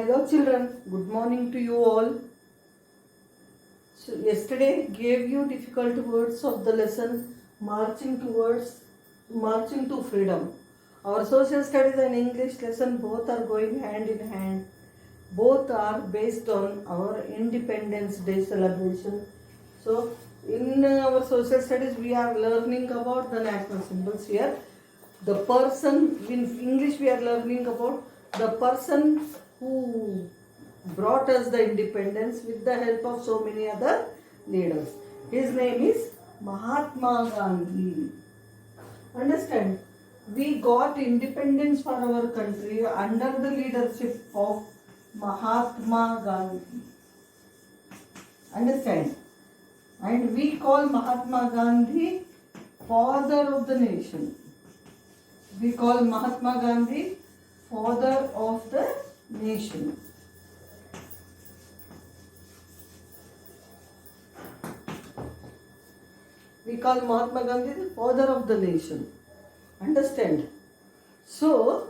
Hello children, good morning to you all. So yesterday gave you difficult words of the lesson marching to freedom. Our social studies and English lesson both are going hand in hand. Both are based on our Independence Day celebration. So in our social studies we are learning about the national symbols here. The person, in English we are learning about the person who brought us the independence with the help of so many other leaders. His name is Mahatma Gandhi. Understand? We got independence for our country under the leadership of Mahatma Gandhi. Understand? And we call Mahatma Gandhi father of the nation. We call Mahatma Gandhi father of the nation. We call Mahatma Gandhi the father of the nation. Understand? So,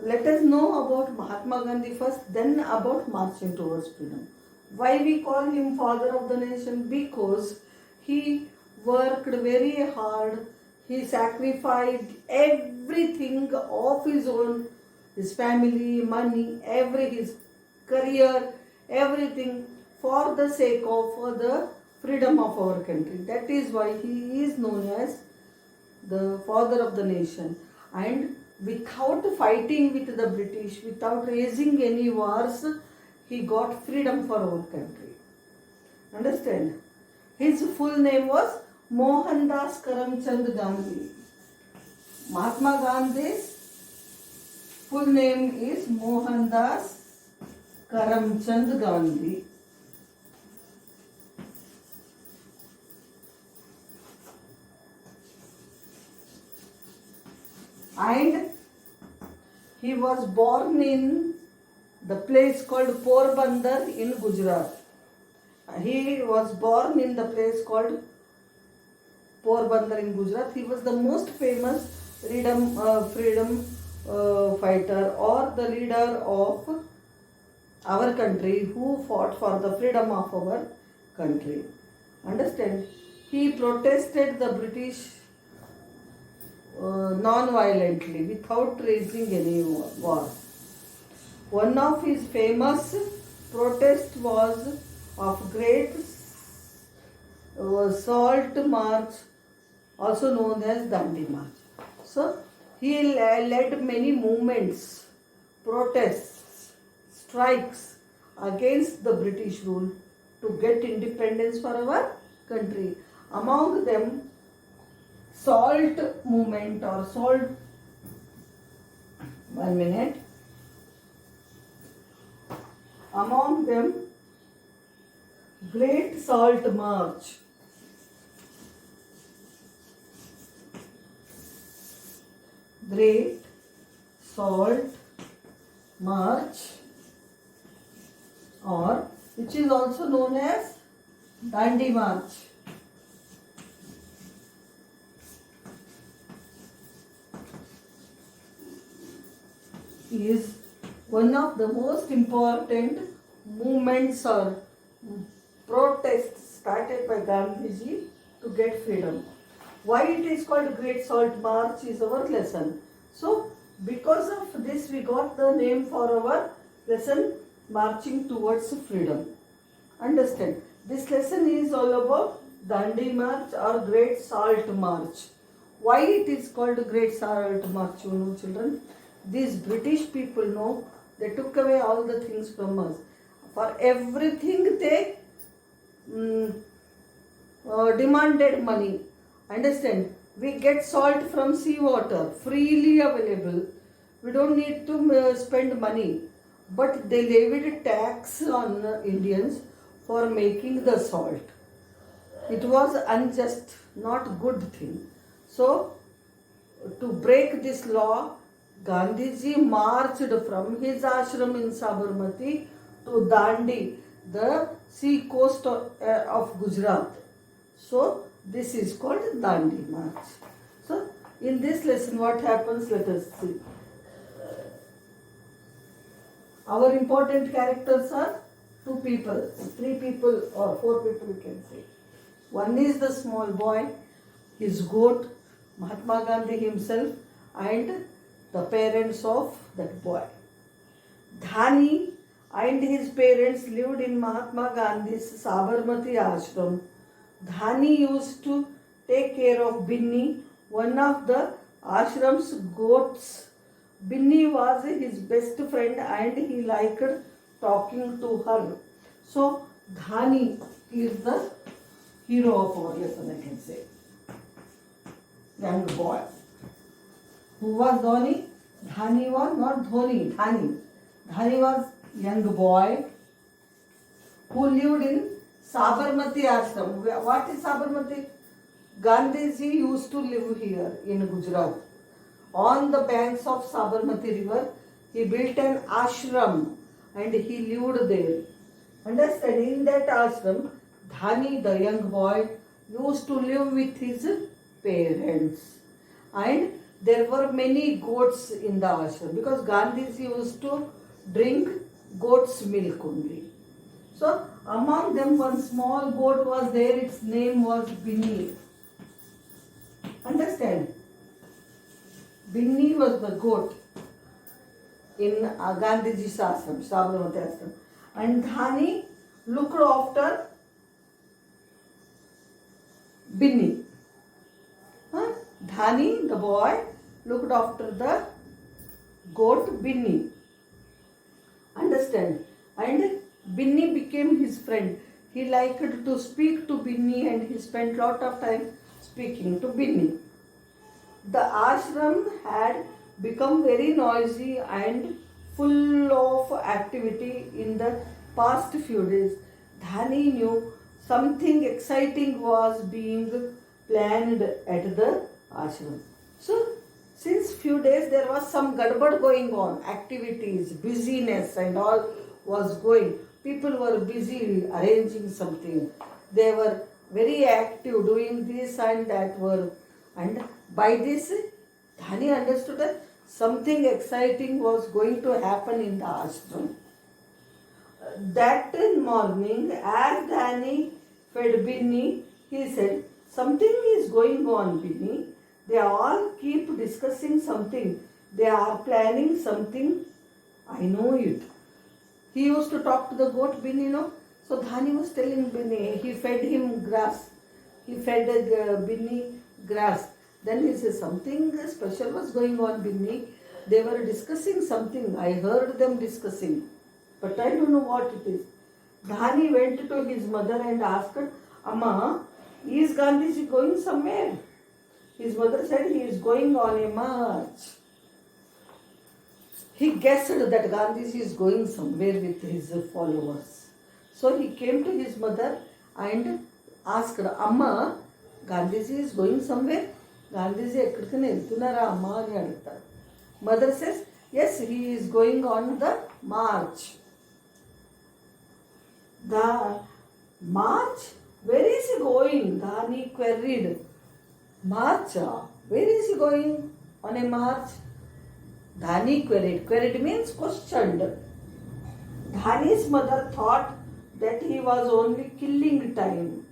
let us know about Mahatma Gandhi first, then about marching towards freedom. Why we call him father of the nation? Because he worked very hard. He sacrificed everything of his own, his family, money, his career, everything for the sake of the freedom of our country. That is why he is known as the father of the nation. And without fighting with the British, without raising any wars, he got freedom for our country. Understand? His full name was Mohandas Karamchand Gandhi. Mahatma Gandhi's full name is Mohandas Karamchand Gandhi. And he was born in the place called Porbandar in Gujarat. He was born in the place called Porbandar in Gujarat. He was the most famous freedom fighter or the leader of our country who fought for the freedom of our country. Understand? He protested the British non-violently without raising any war. One of his famous protests was of Great Salt March, also known as Dandi March. So he led many movements, protests, strikes against the British rule to get independence for our country. Among them, Salt movement or Salt, 1 minute. Among them, Great Salt March. Great Salt March, or which is also known as Dandi March. Is one of the most important movements or protests started by Gandhiji to get freedom. Why it is called Great Salt March is our lesson. So, because of this we got the name for our lesson, marching towards freedom. Understand? This lesson is all about Dandi March or Great Salt March. Why it is called Great Salt March, you know children? These British people know they took away all the things from us. For everything they demanded money. Understand? We get salt from seawater, freely available. We don't need to spend money. But they levied tax on Indians for making the salt. It was unjust, not good thing. So, to break this law, Gandhiji marched from his ashram in Sabarmati to Dandi, the sea coast of Gujarat. So, this is called Dandi March. So, in this lesson, what happens? Let us see. Our important characters are two people, three people or four people you can say. One is the small boy, his goat, Mahatma Gandhi himself, and the parents of that boy. Dhani and his parents lived in Mahatma Gandhi's Sabarmati ashram. Dhani used to take care of Binni, one of the ashram's goats. Binni was his best friend and he liked talking to her. So, Dhani is the hero of our lesson, I can say. Young boy. Who was Dhani? Dhani was not Dhoni, Dhani. Dhani was young boy who lived in Sabarmati ashram. What is Sabarmati? Gandhiji used to live here in Gujarat. On the banks of Sabarmati river, he built an ashram and he lived there. Understand? In that ashram, Dhani, the young boy, used to live with his parents. And there were many goats in the ashram because Gandhiji used to drink goat's milk only. So, among them one small goat was there, its name was Binni. Understand? Binni was the goat in Gandhiji's ashram, Sabarmati ashram. And Dhani looked after Binni. Dhani, the boy, looked after the goat Binni. Understand? And Binni became his friend. He liked to speak to Binni and he spent lot of time speaking to Binni. The ashram had become very noisy and full of activity in the past few days. Dhani knew something exciting was being planned at the ashram. So, since few days there was some gadbad going on, activities, busyness and all was going. People were busy arranging something. They were very active doing this and that work. And by this, Dhani understood that something exciting was going to happen in the ashram. That morning, as Dhani fed Binni, he said, something is going on, Binni. They all keep discussing something. They are planning something. I know it. He used to talk to the goat Binni, So Dhani was telling Binni, he fed him grass. He fed Binni grass. Then he says, something special was going on, Binni. They were discussing something. I heard them discussing. But I don't know what it is. Dhani went to his mother and asked, Amma, is Gandhiji going somewhere? His mother said he is going on a march. He guessed that Gandhiji is going somewhere with his followers. So he came to his mother and asked, Amma, Gandhiji is going somewhere? Gandhiji ekkadikana veltunara amma ani adugtaru. Mother says, yes, he is going on the march. The march? Where is he going? Dhani queried. March? Where is he going on a march? Dhani queried. Queried means questioned. Dhani's mother thought that he was only killing time.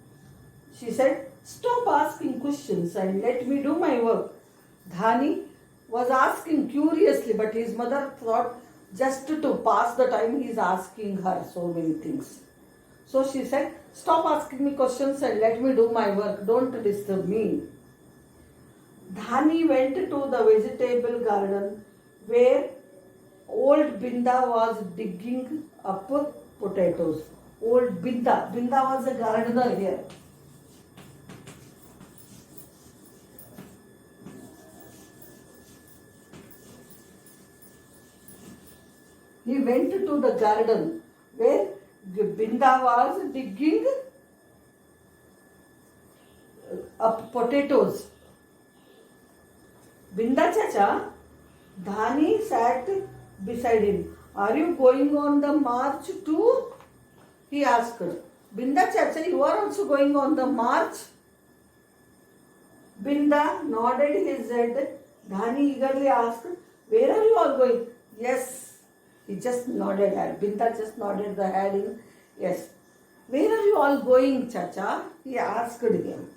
She said, stop asking questions and let me do my work. Dhani was asking curiously, but his mother thought just to pass the time he is asking her so many things. So she said, stop asking me questions and let me do my work. Don't disturb me. Dhani went to the vegetable garden where old Binda was digging up potatoes. Old Binda. Binda was a gardener here. He went to the garden where Binda was digging up potatoes. Binda Chacha, Dhani sat beside him. Are you going on the march too? He asked. Binda Chacha, you are also going on the march? Binda nodded his head. Dhani eagerly asked, where are you all going? Yes, He just nodded head. Binda just nodded the head in yes. Where are you all going, Chacha? He asked him.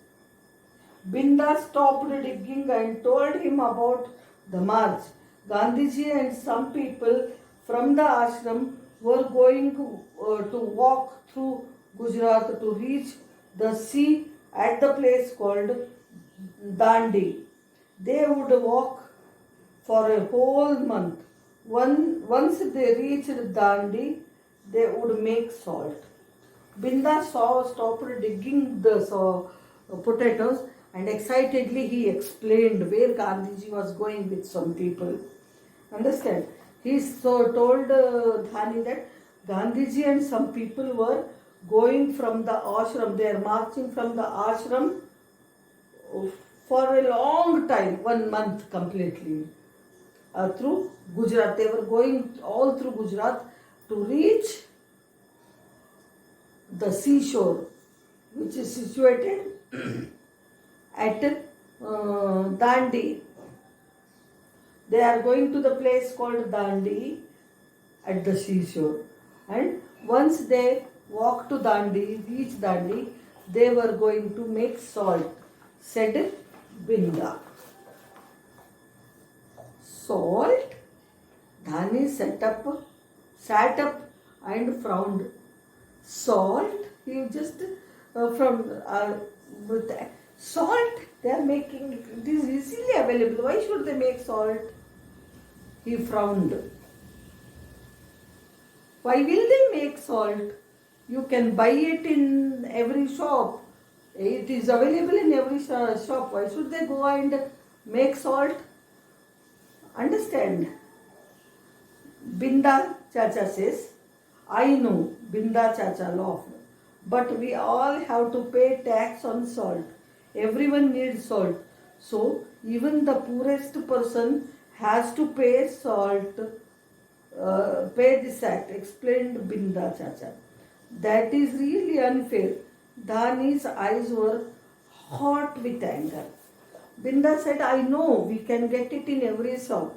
Binda stopped digging and told him about the march. Gandhiji and some people from the ashram were going to walk through Gujarat to reach the sea at the place called Dandi. They would walk for a whole month. Once they reached Dandi, they would make salt. Binda stopped digging the potatoes and excitedly he explained where Gandhiji was going with some people. Understand? He told Dhani that Gandhiji and some people were going from the ashram. They are marching from the ashram for a long time, 1 month completely, through Gujarat. They were going all through Gujarat to reach the seashore, which is situated at Dandi. They are going to the place called Dandi at the seashore. And once they walk to Dandi, reach Dandi, they were going to make salt, said Binda. Salt? Dhani sat up and frowned. Salt? He just with salt they are making, it is easily available. Why should they make salt? He frowned. Why will they make salt? You can buy it in every shop. It is available in every shop. Why should they go and make salt? Understand? Binda Chacha says, I know, Binda Chacha laughed. But we all have to pay tax on salt. Everyone needs salt. So, even the poorest person has to pay salt, pay this tax, explained Binda Chacha. That is really unfair. Dhani's eyes were hot with anger. Binda said, I know we can get it in every shop,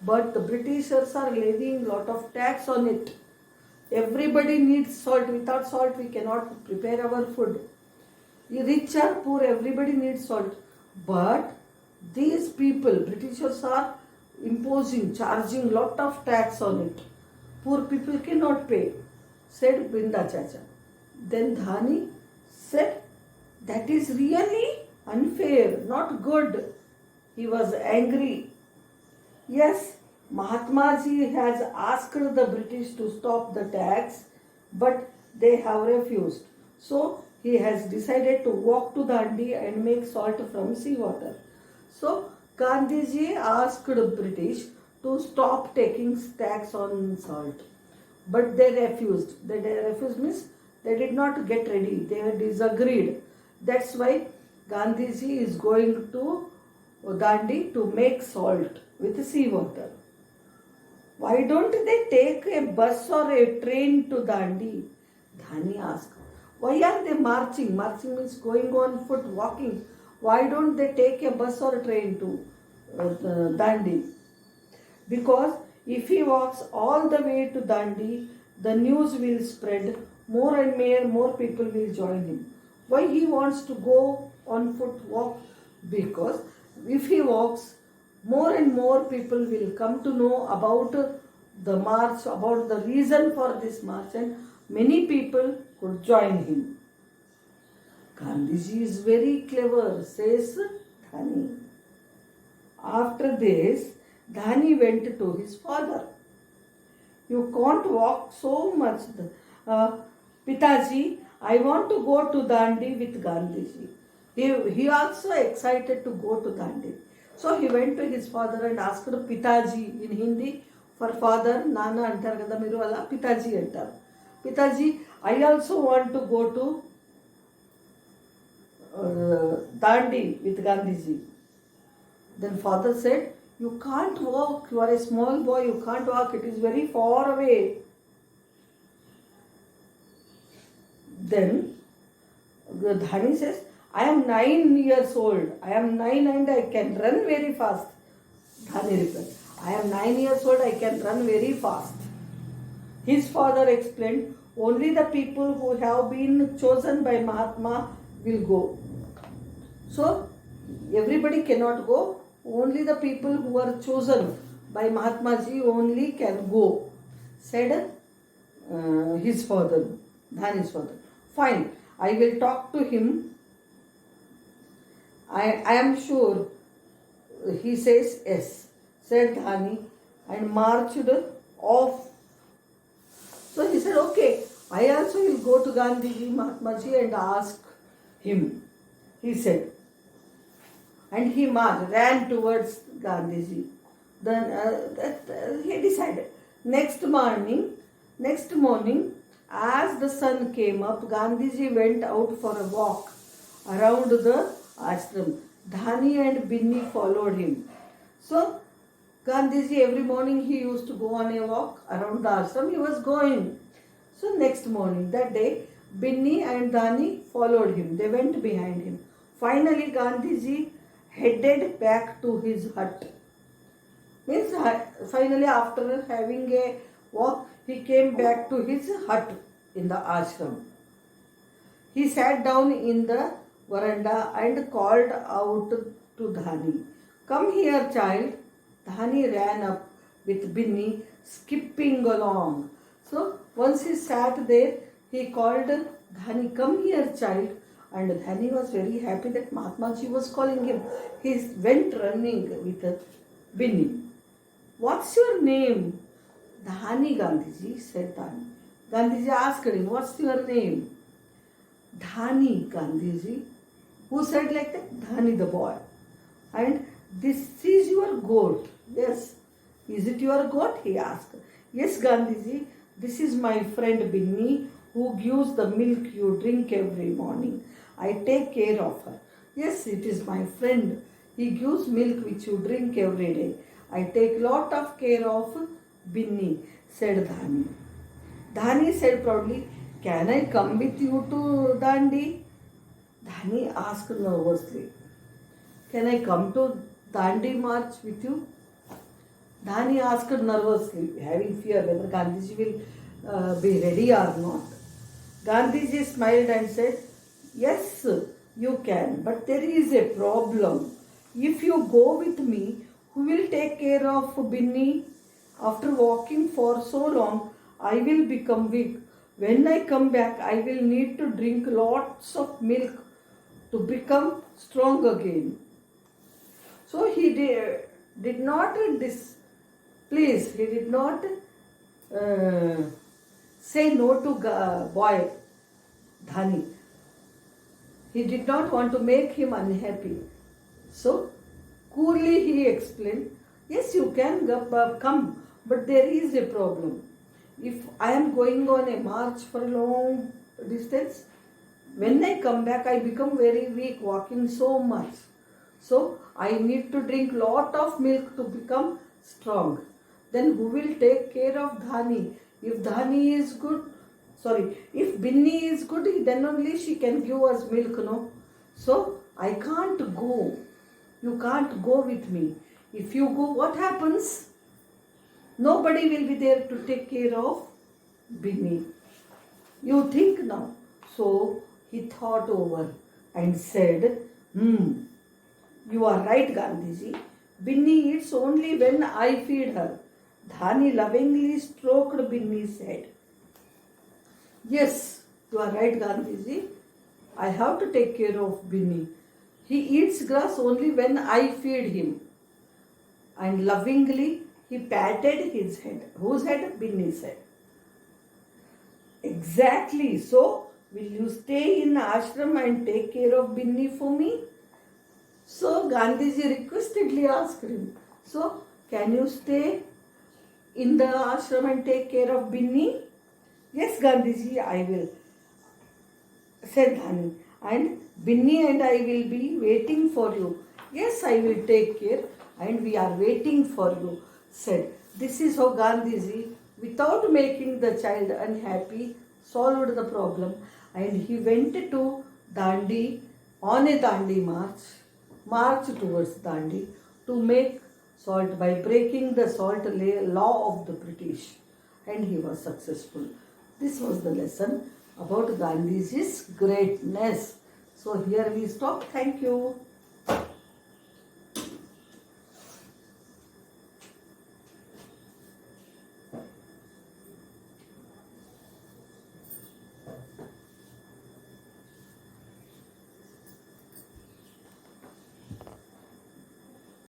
but the Britishers are levying lot of tax on it. Everybody needs salt. Without salt, we cannot prepare our food. Rich or poor, everybody needs salt. But these people, Britishers are imposing, charging lot of tax on it. Poor people cannot pay, said Binda Chacha. Then Dhani said, that is really unfair, not good. He was angry. Yes, Mahatma Ji has asked the British to stop the tax, but they have refused. So he has decided to walk to Dandi and make salt from seawater. So Gandhiji asked the British to stop taking tax on salt, but they refused. They refused means they did not get ready. They disagreed. That's why Gandhiji is going to Dandi to make salt with seawater. Why don't they take a bus or a train to Dandi? Dhani asked. Why are they marching? Marching means going on foot, walking. Why don't they take a bus or a train to Dandi? Because if he walks all the way to Dandi, the news will spread. More and more people will join him. Why he wants to go on foot walk? Because if he walks, more and more people will come to know about the march, about the reason for this march, and many people could join him. Gandhiji is very clever, says Dhani. After this, Dhani went to his father. You can't walk so much. Pitaji, I want to go to Dandi with Gandhiji. He also excited to go to Dandi. So he went to his father and asked Pitaji in Hindi. For father, Nana antar kada miru alla Pitaji antar. Pitaji, I also want to go to Dandi with Gandhiji. Then father said, you can't walk. You are a small boy. You can't walk. It is very far away. Then Dhani says, I am 9 years old. I am 9 and I can run very fast. Dhani replied, I am 9 years old. I can run very fast. His father explained, only the people who have been chosen by Mahatma will go. So, everybody cannot go, only the people who are chosen by Mahatma Ji only can go, said his father, Dhani's father. Fine, I will talk to him. I am sure he says yes, said Dhani and marched off. So he said, okay, I also will go to Gandhiji, Mahatmaji and ask him, he said. And he marched, ran towards Gandhiji. Then he decided. Next morning, as the sun came up, Gandhiji went out for a walk around the ashram. Dhani and Binni followed him. So, Gandhiji every morning he used to go on a walk around the ashram. He was going. So, next morning, that day, Binni and Dhani followed him. They went behind him. Finally, Gandhiji headed back to his hut. Means finally after having a walk, he came back to his hut in the ashram. He sat down in the veranda and called out to Dhani, come here, child. Dhani ran up with Binni, skipping along. So once he sat there, he called Dhani, come here, child. And Dhani was very happy that Mahatma Ji was calling him. He went running with Binni. What's your name? Dhani, Gandhiji, said Dhani. Gandhiji asked him, what's your name? Dhani, Gandhiji. Who said like that? Dhani the boy. And this is your goat. Yes. Is it your goat? He asked. Yes, Gandhiji. This is my friend Binni who gives the milk you drink every morning. I take care of her. Yes, it is my friend. He gives milk which you drink every day. I take lot of care of Binni, said Dhani. Dhani said proudly, can I come with you to Dandi? Dhani asked nervously, can I come to Dandi march with you? Dhani asked nervously, having fear whether Gandhiji will be ready or not. Gandhiji smiled and said, yes, you can, but there is a problem. If you go with me, who will take care of Binni? After walking for so long, I will become weak. When I come back, I will need to drink lots of milk to become strong again. So he did not displease, he did not say no to boy Dhani. He did not want to make him unhappy. So coolly he explained, yes, you can come, but there is a problem. If I am going on a march for a long distance, when I come back, I become very weak walking so much. So I need to drink lot of milk to become strong. Then who will take care of Dhani? If Dhani is good, if Binni is good, then only she can give us milk, no? So I can't go. You can't go with me. If you go, what happens? Nobody will be there to take care of Binni. You think now. So he thought over and said, you are right, Gandhiji. Binni eats only when I feed her. Dhani lovingly stroked Binni's head. Yes, you are right, Gandhiji. I have to take care of Binni. He eats grass only when I feed him. And lovingly he patted his head. Whose head? Binni's head. Exactly. So, will you stay in ashram and take care of Binni for me? So, Gandhiji requestedly asked him, so, can you stay in the ashram and take care of Binni? Yes, Gandhiji, I will, said Dhani. And Binni and I will be waiting for you. Yes, I will take care and we are waiting for you, said. This is how Gandhiji, without making the child unhappy, solved the problem, and he went to Dandi on a Dandi march towards Dandi to make salt by breaking the salt law of the British. and he was successful. This was the lesson about Gandhiji's greatness. So here we stop. Thank you.